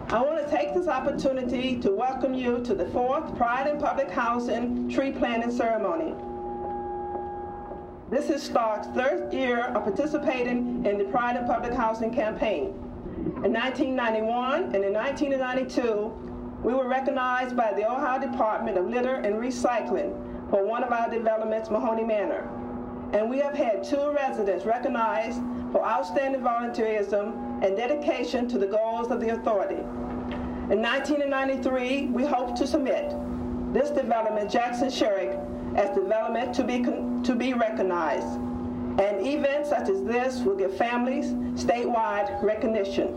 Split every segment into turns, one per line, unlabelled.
I want to take this opportunity to welcome you to the 4th Pride in Public Housing Tree Planting Ceremony. This is Stark's 3rd year of participating in the Pride in Public Housing campaign. In 1991 and in 1992, we were recognized by the Ohio Department of Litter and Recycling for one of our developments, Mahoney Manor. And we have had 2 residents recognized for outstanding volunteerism and dedication to the goals of the authority. In 1993, we hope to submit this development, Jackson Cherrie, as development to be recognized. And events such as this will give families statewide recognition.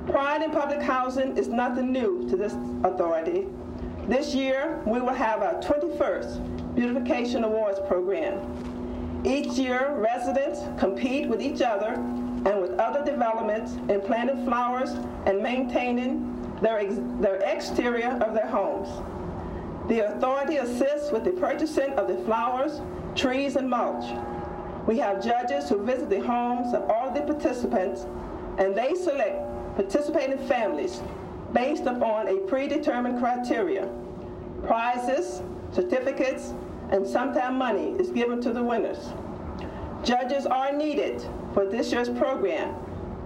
Pride in Public Housing is nothing new to this authority. This year, we will have our 21st Beautification Awards program. Each year, residents compete with each other and with other developments in planting flowers and maintaining their exterior of their homes. The authority assists with the purchasing of the flowers, trees, and mulch. We have judges who visit the homes of all the participants, and they select participating families based upon a predetermined criteria. Prizes, certificates, and sometimes money is given to the winners. Judges are needed for this year's program,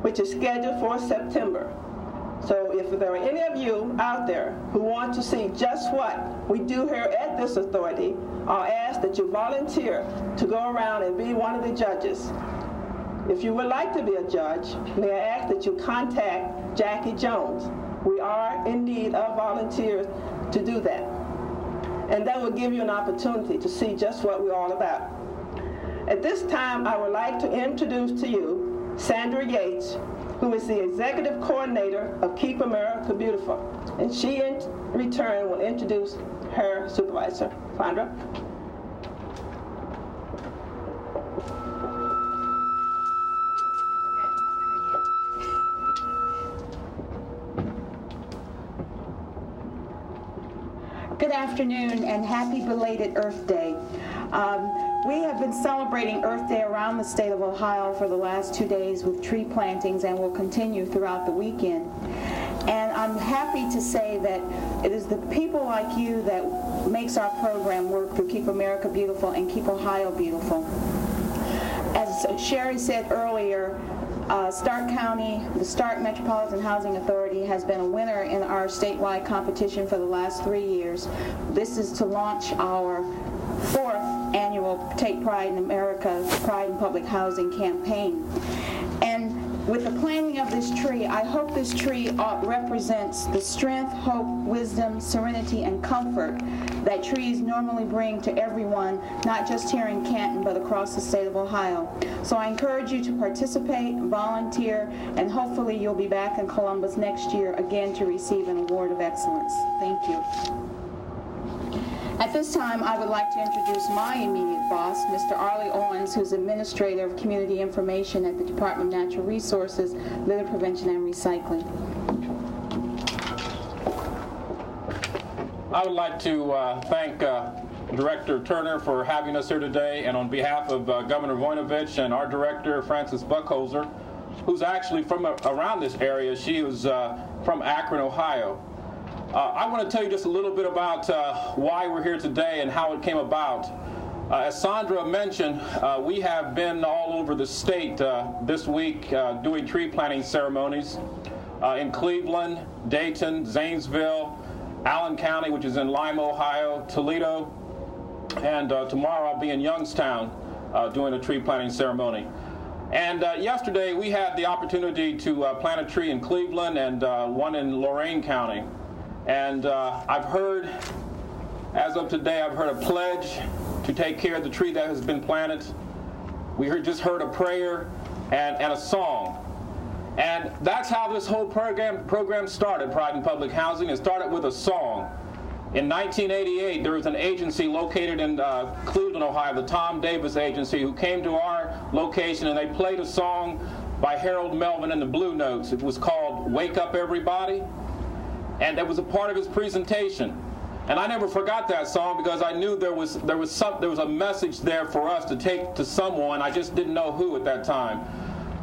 which is scheduled for September. So if there are any of you out there who want to see just what we do here at this authority, I'll ask that you volunteer to go around and be one of the judges. If you would like to be a judge, may I ask that you contact Jackie Jones. We are in need of volunteers to do that. And that will give you an opportunity to see just what we're all about. At this time, I would like to introduce to you Sandra Yates, who is the Executive Coordinator of Keep America Beautiful. And she, in return, will introduce her supervisor. Sandra?
Good afternoon and happy belated Earth Day. We have been celebrating Earth Day around the state of Ohio for the last 2 days with tree plantings and will continue throughout the weekend. And I'm happy to say that it is the people like you that makes our program work through Keep America Beautiful and Keep Ohio Beautiful. As Cherrie said earlier, Stark County, the Stark Metropolitan Housing Authority has been a winner in our statewide competition for the last 3 years. This is to launch our 4th annual Take Pride in America, Pride in Public Housing campaign. And with the planting of this tree, I hope this tree represents the strength, hope, wisdom, serenity, and comfort that trees normally bring to everyone, not just here in Canton, but across the state of Ohio. So I encourage you to participate, volunteer, and hopefully you'll be back in Columbus next year again to receive an award of excellence. Thank you. At this time, I would like to introduce my immediate boss, Mr. Arlie Owens, who's Administrator of Community Information at the Department of Natural Resources, Litter Prevention and Recycling.
I would like to thank Director Turner for having us here today, and on behalf of Governor Voinovich and our Director, Frances Buckholzer, who's actually from around this area. She was from Akron, Ohio. I want to tell you just a little bit about why we're here today and how it came about. As Sandra mentioned, we have been all over the state this week doing tree planting ceremonies in Cleveland, Dayton, Zanesville, Allen County, which is in Lima, Ohio, Toledo, and tomorrow I'll be in Youngstown doing a tree planting ceremony. And yesterday we had the opportunity to plant a tree in Cleveland and one in Lorain County. And I've heard, as of today, I've heard a pledge to take care of the tree that has been planted. We just heard a prayer and a song. And that's how this whole program started, Pride in Public Housing. It started with a song. In 1988, there was an agency located in Cleveland, Ohio, the Tom Davis Agency, who came to our location and they played a song by Harold Melvin and the Blue Notes. It was called Wake Up Everybody. And that was a part of his presentation. And I never forgot that song because I knew there was a message there for us to take to someone. I just didn't know who at that time.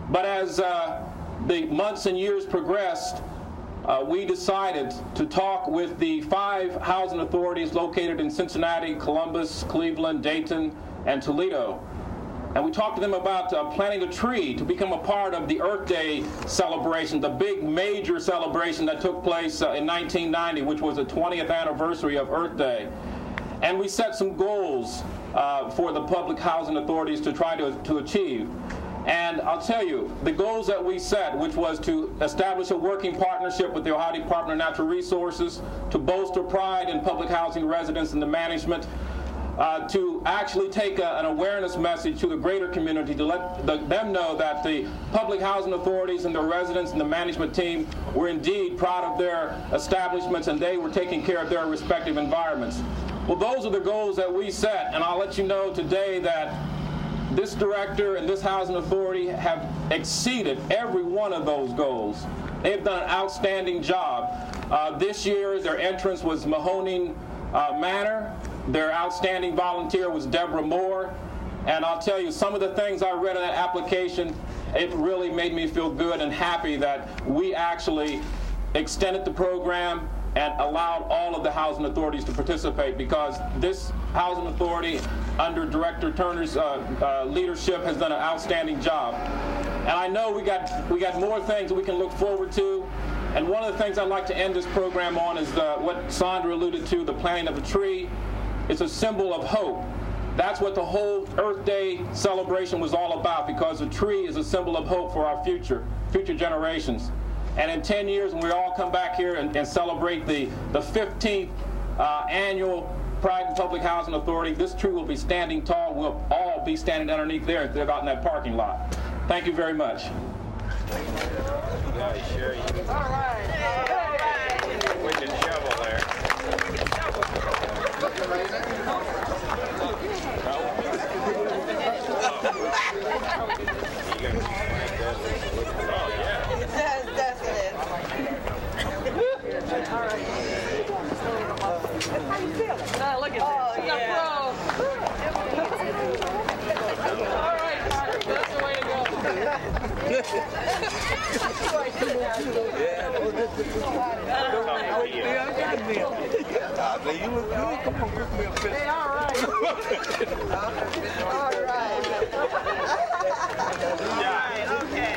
But as the months and years progressed, we decided to talk with the 5 housing authorities located in Cincinnati, Columbus, Cleveland, Dayton, and Toledo. And we talked to them about planting a tree to become a part of the Earth Day celebration, the big major celebration that took place in 1990, which was the 20th anniversary of Earth Day. And we set some goals for the public housing authorities to try to achieve. And I'll tell you, the goals that we set, which was to establish a working partnership with the Ohio Department of Natural Resources, to bolster pride in public housing residents and the management, to actually take an awareness message to the greater community to let them know that the public housing authorities and the residents and the management team were indeed proud of their establishments and they were taking care of their respective environments. Well, those are the goals that we set, and I'll let you know today that this director and this housing authority have exceeded every one of those goals. They've done an outstanding job. This year, their entrance was Mahoning Manor. Their outstanding volunteer was Deborah Moore. And I'll tell you, some of the things I read in that application, it really made me feel good and happy that we actually extended the program and allowed all of the housing authorities to participate, because this housing authority under Director Turner's leadership has done an outstanding job. And I know we got more things that we can look forward to. And one of the things I'd like to end this program on is what Sandra alluded to, the planting of a tree. It's a symbol of hope. That's what the whole Earth Day celebration was all about, because a tree is a symbol of hope for our future generations. And in 10 years, when we all come back here and celebrate the 15th annual Pride in Public Housing Authority, this tree will be standing tall. We'll all be standing underneath there instead of out in that parking lot. Thank you very much.
Yeah, Cherrie. All right. We can shovel there. Oh, yeah.
It does, doesn't it? All right. How you feeling? Look at this. Oh, yeah. All right, that's the way to go.
You look good. Come on, give me a fist.
Hey, all right. All right. Okay.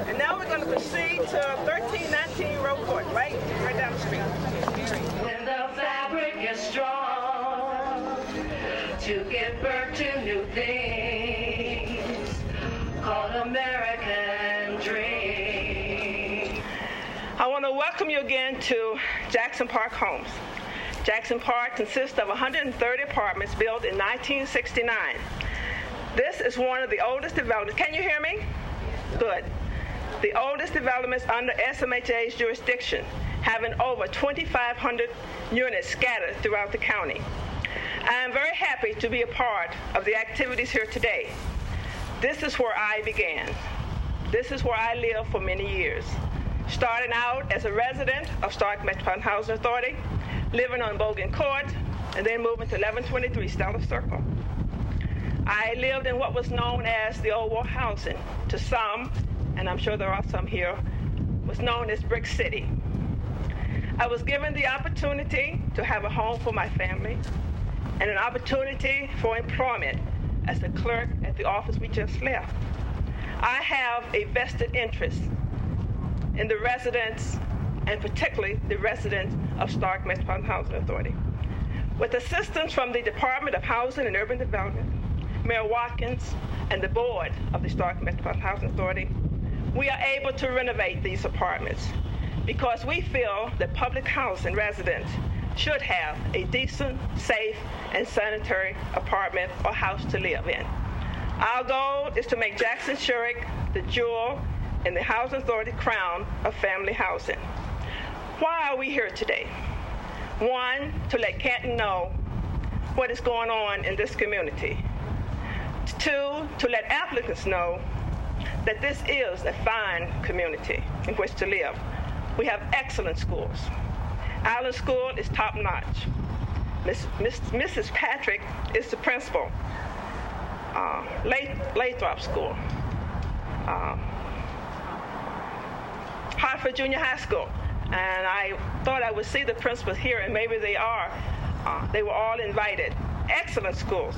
And now we're going to proceed to 1319 Road Court, right down the street.
When the fabric is strong to give birth to new things called American dream.
I want to welcome you again to Jackson Park Homes. Jackson Park consists of 130 apartments built in 1969. This is one of the oldest developments. Can you hear me? Good. The oldest developments under SMHA's jurisdiction, having over 2,500 units scattered throughout the county. I am very happy to be a part of the activities here today. This is where I began. This is where I lived for many years. Starting out as a resident of Stark Metropolitan Housing Authority, living on Bogan Court, and then moving to 1123 Stella Circle. I lived in what was known as the old war housing. To some, and I'm sure there are some here, was known as Brick City. I was given the opportunity to have a home for my family and an opportunity for employment as a clerk at the office we just left. I have a vested interest in the residents, and particularly the residents of Stark Metropolitan Housing Authority. With assistance from the Department of Housing and Urban Development, Mayor Watkins, and the board of the Stark Metropolitan Housing Authority, we are able to renovate these apartments because we feel that public housing residents should have a decent, safe, and sanitary apartment or house to live in. Our goal is to make Jackson Cherrie the jewel in the Housing Authority crown of family housing. Why are we here today? One, to let Canton know what is going on in this community. Two, to let applicants know that this is a fine community in which to live. We have excellent schools. Island School is top-notch. Mrs. Patrick is the principal. Lathrop School.
Hartford Junior High School. And I thought I would see the principals here, and maybe they are. They were all invited. Excellent schools.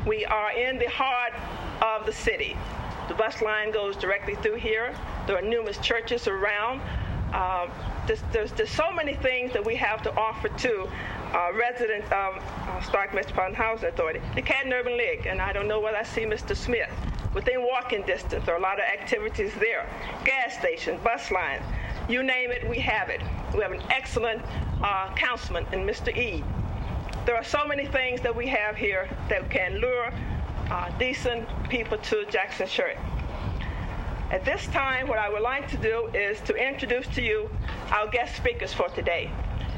We are in the heart of the city. The bus line goes directly through here. There are numerous churches around. There's so many things that we have to offer to residents of Stark Metropolitan Housing Authority. The Canton Urban League, and I don't know whether I see Mr. Smith. Within walking distance, there are a lot of activities there. Gas stations, bus lines, you name it, we have it. We have an excellent councilman in Mr. E. There are so many things that we have here that can lure decent people to Jackson Cherrie. At this time, what I would like to do is to introduce to you our guest speakers for today.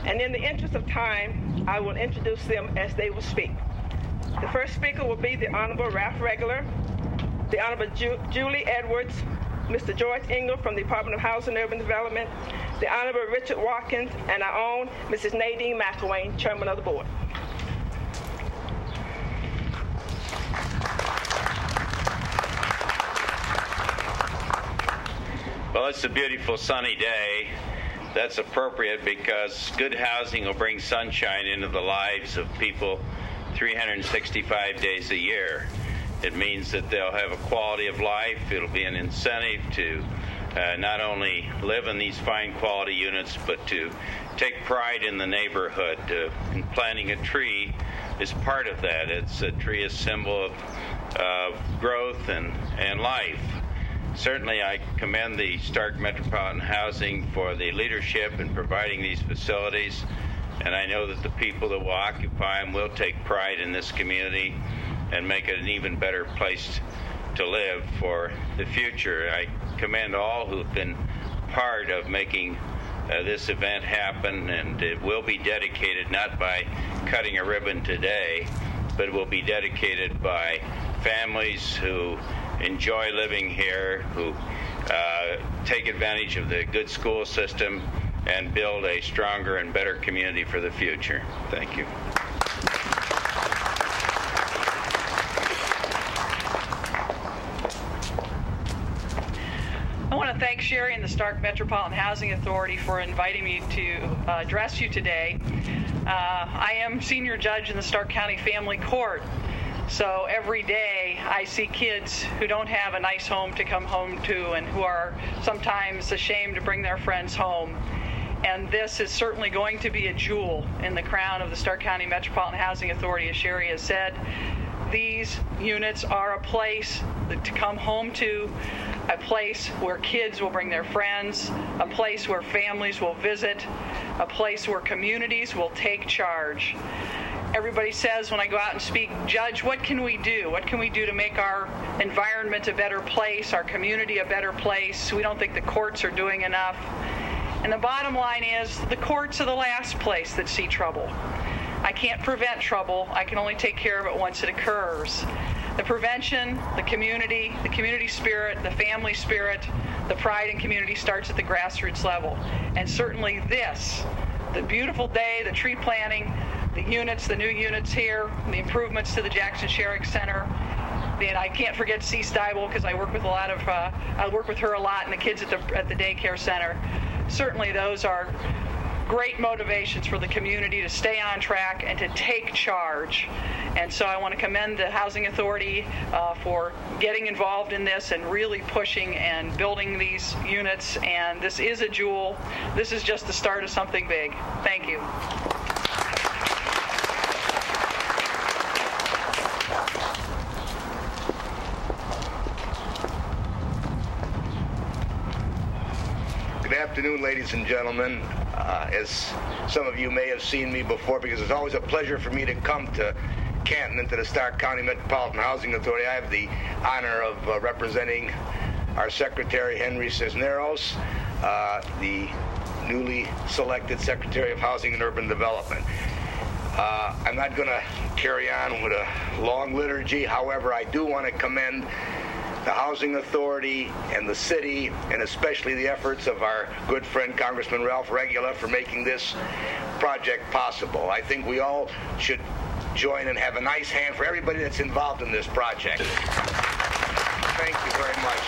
And in the interest of time, I will introduce them as they will speak. The first speaker will be the Honorable Ralph Regular, the Honorable Julie Edwards, Mr. George Engel from the Department of Housing and Urban Development, the Honorable Richard Watkins, and our own Mrs. Nadine McElwain, Chairman of the Board.
Well, it's a beautiful sunny day. That's appropriate because good housing will bring sunshine into the lives of people 365 days a year. It means that they'll have a quality of life. It'll be an incentive to not only live in these fine quality units, but to take pride in the neighborhood. And planting a tree is part of that. It's a tree is a symbol of growth and life. Certainly, I commend the Stark Metropolitan Housing for the leadership in providing these facilities, and I know that the people that will occupy them will take pride in this community and make it an even better place to live for the future. I commend all who have been part of making this event happen, and it will be dedicated not by cutting a ribbon today, but it will be dedicated by families who enjoy living here, who take advantage of the good school system and build a stronger and better community for the future. Thank you.
I want to thank Cherrie and the Stark Metropolitan Housing Authority for inviting me to address you today. I am senior judge in the Stark County Family Court. So every day I see kids who don't have a nice home to come home to and who are sometimes ashamed to bring their friends home. And this is certainly going to be a jewel in the crown of the Stark County Metropolitan Housing Authority, as Cherrie has said. These units are a place to come home to, a place where kids will bring their friends, a place where families will visit, a place where communities will take charge. Everybody says when I go out and speak, Judge, what can we do? What can we do to make our environment a better place, our community a better place? We don't think the courts are doing enough. And the bottom line is the courts are the last place that see trouble. I can't prevent trouble. I can only take care of it once it occurs. The prevention, the community spirit, the family spirit, the pride in community starts at the grassroots level. And certainly this, the beautiful day, the tree planting, the units, the new units here, the improvements to the Jackson Cherrie Center. And I can't forget C. Steibel because I work with I work with her a lot and the kids at the daycare center. Certainly those are great motivations for the community to stay on track and to take charge. And so I want to commend the Housing Authority for getting involved in this and really pushing and building these units. And this is a jewel. This is just the start of something big. Thank you.
Good afternoon, ladies and gentlemen. As some of you may have seen me before, because it's always a pleasure for me to come to Canton and to the Stark County Metropolitan Housing Authority. I have the honor of representing our Secretary, Henry Cisneros, the newly selected Secretary of Housing and Urban Development. I'm not going to carry on with a long liturgy. However, I do want to commend the Housing Authority and the city, and especially the efforts of our good friend Congressman Ralph Regula for making this project possible. I think we all should join and have a nice hand for everybody that's involved in this project. Thank you very much.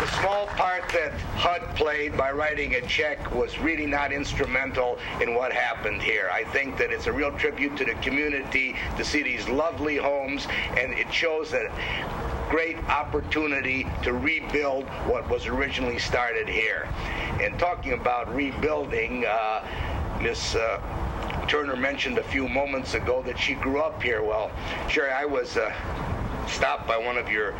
the small part that HUD played by writing a check was really not instrumental in what happened here. I think that it's a real tribute to the community to see these lovely homes, and it shows that great opportunity to rebuild what was originally started here. And talking about rebuilding, Miss Turner mentioned a few moments ago that she grew up here. Well, Cherrie, I was stopped by one of your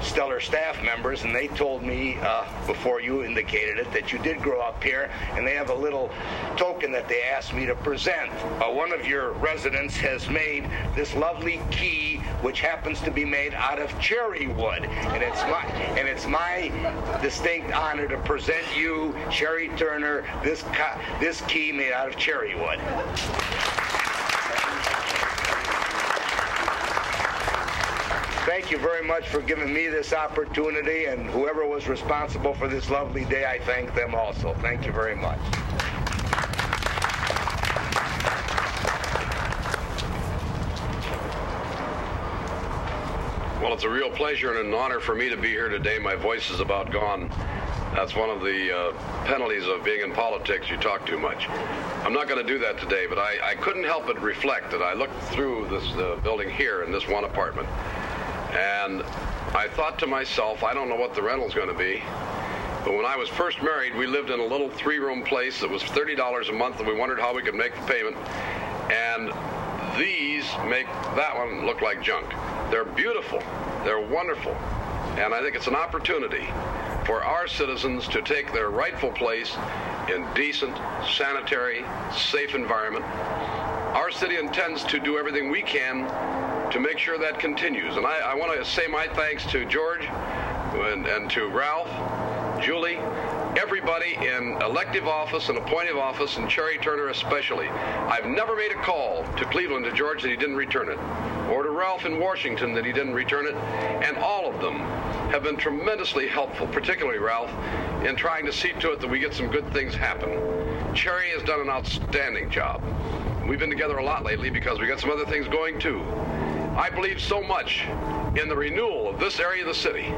stellar staff members, and they told me before you indicated it that you did grow up here, and they have a little token that they asked me to present. One of your residents has made this lovely key, which happens to be made out of cherry wood, and it's my distinct honor to present you, Cherrie Turner, this key made out of cherry wood. Thank you very much for giving me this opportunity, and whoever was responsible for this lovely day, I thank them also. Thank you very much.
Well, it's a real pleasure and an honor for me to be here today. My voice is about gone. That's one of the penalties of being in politics. You talk too much. I'm not going to do that today, but I couldn't help but reflect that I looked through this building here in this one apartment, and I thought to myself, I don't know what the rental's going to be, but when I was first married, we lived in a little 3-room place that was $30 a month, and we wondered how we could make the payment, and these make that one look like junk. They're beautiful, they're wonderful, and I think it's an opportunity for our citizens to take their rightful place in decent, sanitary, safe environment. Our city intends to do everything we can to make sure that continues. And I want to say my thanks to George and to Ralph, Julie, everybody in elective office and appointive office, and Cherrie Turner especially. I've never made a call to Cleveland to George that he didn't return it, or to Ralph in Washington that he didn't return it, and all of them have been tremendously helpful, particularly Ralph, in trying to see to it that we get some good things happen. Cherrie has done an outstanding job. We've been together a lot lately because we got some other things going too. I believe so much in the renewal of this area of the city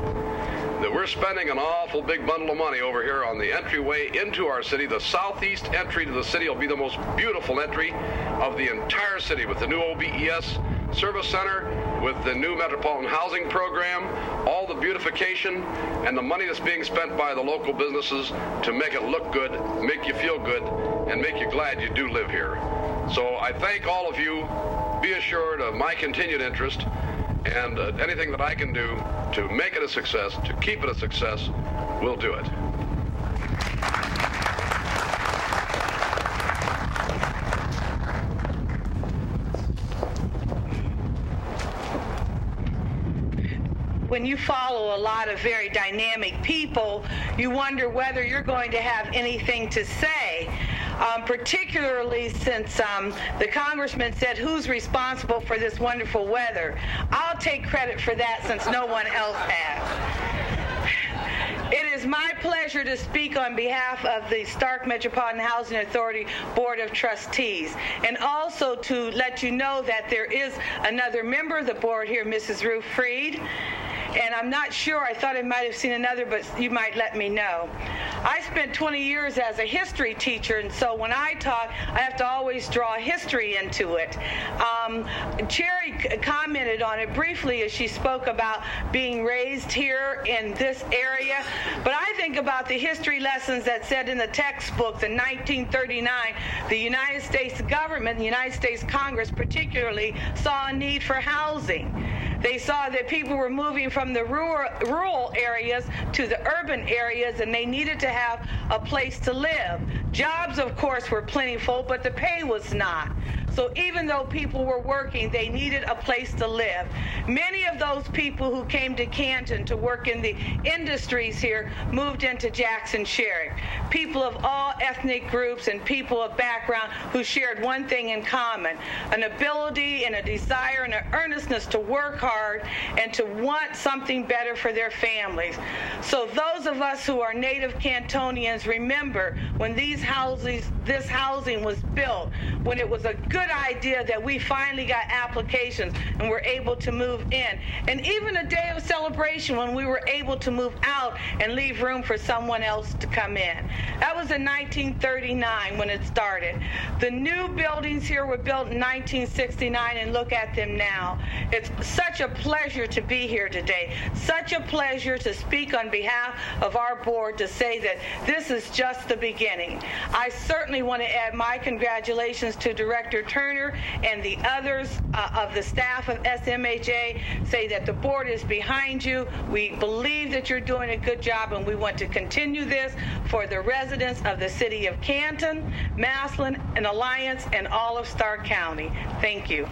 that we're spending an awful big bundle of money over here on the entryway into our city. The southeast entry to the city will be the most beautiful entry of the entire city, with the new OBES service center, with the new metropolitan housing program, all the beautification, and the money that's being spent by the local businesses to make it look good, make you feel good, and make you glad you do live here. So I thank all of you. Be assured of my continued interest, and anything that I can do to make it a success, to keep it a success, we'll do it.
When you follow a lot of very dynamic people, you wonder whether you're going to have anything to say. Particularly since the congressman said, who's responsible for this wonderful weather? I'll take credit for that since no one else has. It is my pleasure to speak on behalf of the Stark Metropolitan Housing Authority Board of Trustees, and also to let you know that there is another member of the board here, Mrs. Ruth Freed. And I'm not sure, I thought I might have seen another, but you might let me know. I spent 20 years as a history teacher, and so when I talk, I have to always draw history into it. Cherrie commented on it briefly as she spoke about being raised here in this area, but I think about the history lessons that said in the textbooks in 1939, the United States government, the United States Congress particularly, saw a need for housing. They saw that people were moving from the rural areas to the urban areas, and they needed to have a place to live. Jobs, of course, were plentiful, but the pay was not. So even though people were working, they needed a place to live. Many of those people who came to Canton to work in the industries here moved into Jackson Cherrie. People of all ethnic groups and people of background who shared one thing in common, an ability and a desire and an earnestness to work hard and to want something better for their families. So those of us who are native Cantonians remember when this housing was built, when it was a good good idea that we finally got applications and were able to move in. And even a day of celebration when we were able to move out and leave room for someone else to come in. That was in 1939 when it started. The new buildings here were built in 1969, and look at them now. It's such a pleasure to be here today. Such a pleasure to speak on behalf of our board to say that this is just the beginning. I certainly want to add my congratulations to Director Turner and the others of the staff of SMHA, say that the board is behind you. We believe that you're doing a good job, and we want to continue this for the residents of the city of Canton, Massillon, and Alliance, and all of Stark County. Thank you.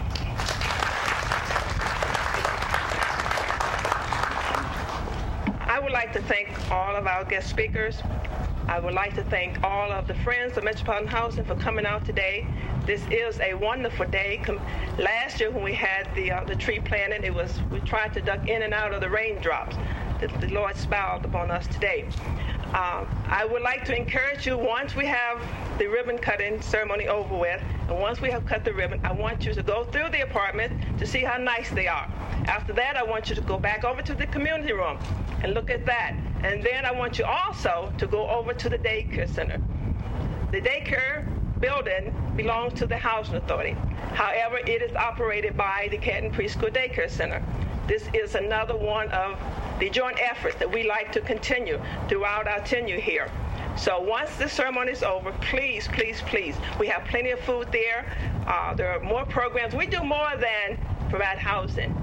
I would like to thank all of our guest speakers. I would like to thank all of the friends of Metropolitan Housing for coming out today. This is a wonderful day. Last year when we had the tree planting, we tried to duck in and out of the raindrops. The Lord smiled upon us today. I would like to encourage you, once we have the ribbon cutting ceremony over with, and once we have cut the ribbon, I want you to go through the apartment to see how nice they are. After that, I want you to go back over to the community room and look at that. And then I want you also to go over to the daycare center. The daycare building belongs to the Housing Authority. However, it is operated by the Canton Preschool Daycare Center. This is another one of the joint efforts that we like to continue throughout our tenure here. So once the ceremony is over, please, please, please, we have plenty of food there. There are more programs. We do more than provide housing.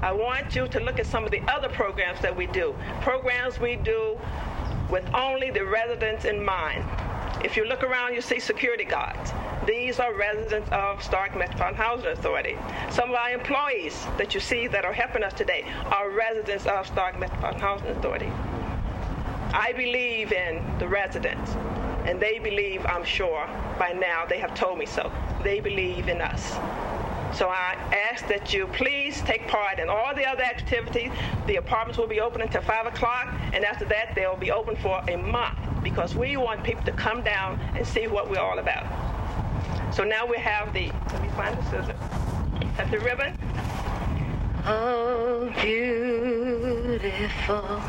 I want you to look at some of the other programs that we do. Programs we do with only the residents in mind. If you look around, you see security guards. These are residents of Stark Metropolitan Housing Authority. Some of our employees that you see that are helping us today are residents of Stark Metropolitan Housing Authority. I believe in the residents, and they believe, I'm sure, by now, they have told me so, they believe in us. So I ask that you please take part in all the other activities. The apartments will be open until 5 o'clock, and after that, they'll be open for a month, because we want people to come down and see what we're all about. So now we have let me find the scissors. Have the ribbon.
Oh, beautiful,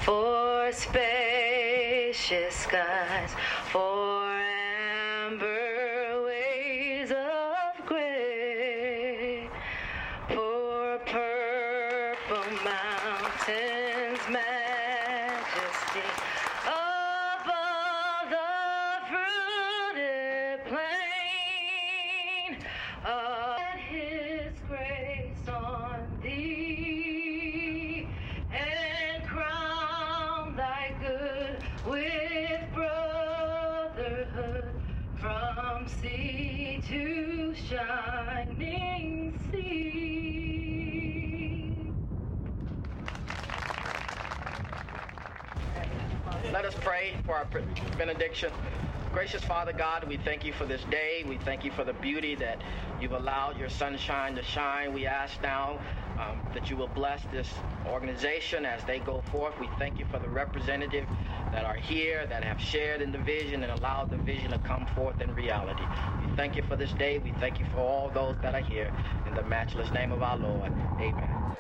for spacious skies, for amber waves of gray, for purple mountains, majesty, above the fruited plain, let His grace on thee, and crown thy good with brotherhood, from sea to shining sea.
Let us pray for our benediction. Gracious Father God, we thank you for this day. We thank you for the beauty that you've allowed your sunshine to shine. We ask now that you will bless this organization as they go forth. We thank you for the representatives that are here, that have shared in the vision and allowed the vision to come forth in reality. We thank you for this day. We thank you for all those that are here. In the matchless name of our Lord, amen.